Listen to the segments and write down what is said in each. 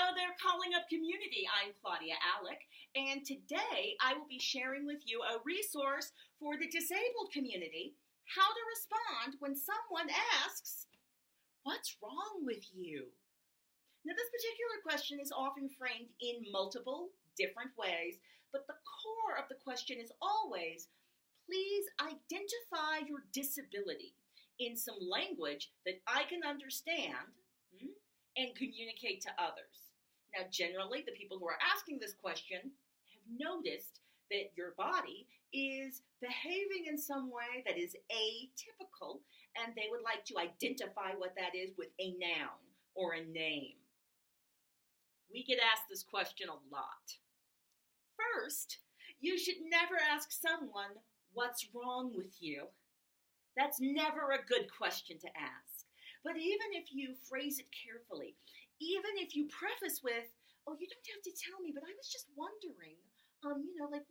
Hello there, Calling Up community. I'm Claudia Alec, and today I will be sharing with you a resource for the disabled community: how to respond when someone asks, "What's wrong with you?" Now, this particular question is often framed in multiple different ways, but the core of the question is always, please identify your disability in some language that I can understand and communicate to others. Now, generally, the people who are asking this question have noticed that your body is behaving in some way that is atypical, and they would like to identify what that is with a noun or a name. We get asked this question a lot. First, you should never ask someone, "What's wrong with you?" That's never a good question to ask. But even if you phrase it carefully, even if you preface with, "Oh, you don't have to tell me, but I was just wondering, like,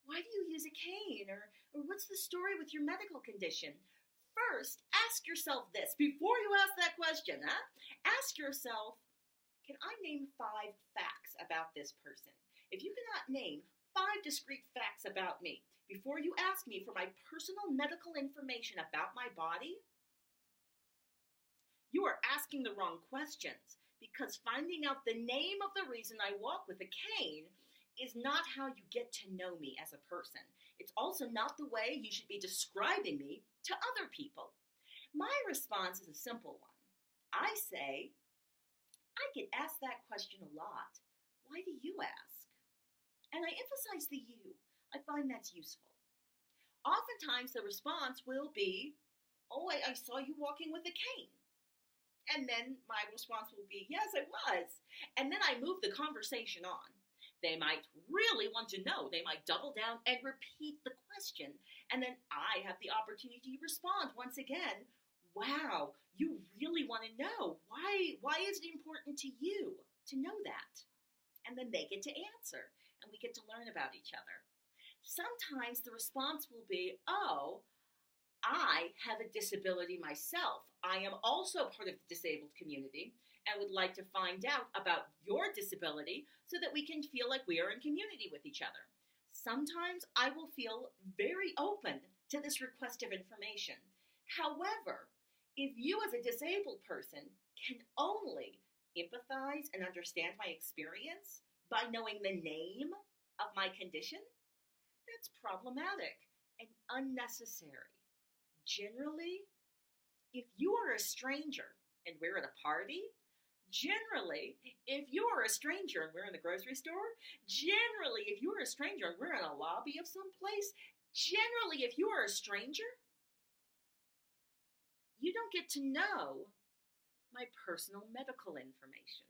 why do you use a cane? Or what's the story with your medical condition?" First, ask yourself this before you ask that question. Ask yourself, can I name 5 facts about this person? If you cannot name 5 discrete facts about me before you ask me for my personal medical information about my body, you are asking the wrong questions, because finding out the name of the reason I walk with a cane is not how you get to know me as a person. It's also not the way you should be describing me to other people. My response is a simple one. I say, I get asked that question a lot. Why do you ask? And I emphasize the you. I find that's useful. Oftentimes the response will be, "Oh, I saw you walking with a cane." And then my response will be, "Yes, I was." And then I move the conversation on. They might really want to know. They might double down and repeat the question. And then I have the opportunity to respond once again. "Wow, you really want to know. Why is it important to you to know that?" And then they get to answer, and we get to learn about each other. Sometimes the response will be, "Oh, I have a disability myself. I am also part of the disabled community and would like to find out about your disability so that we can feel like we are in community with each other." Sometimes I will feel very open to this request of information. However, if you as a disabled person can only empathize and understand my experience by knowing the name of my condition, that's problematic and unnecessary. Generally, if you are a stranger and we're at a party, generally, if you are a stranger and we're in the grocery store, generally, if you are a stranger and we're in a lobby of some place, generally, if you are a stranger, you don't get to know my personal medical information.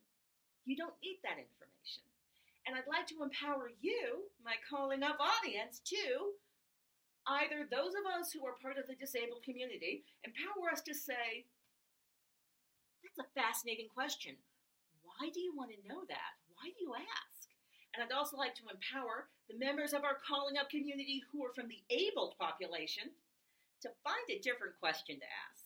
You don't need that information. And I'd like to empower you, my Calling Up audience, to either those of us who are part of the disabled community, empower us to say, "That's a fascinating question. Why do you want to know that? Why do you ask?" And I'd also like to empower the members of our Calling Up community who are from the abled population to find a different question to ask.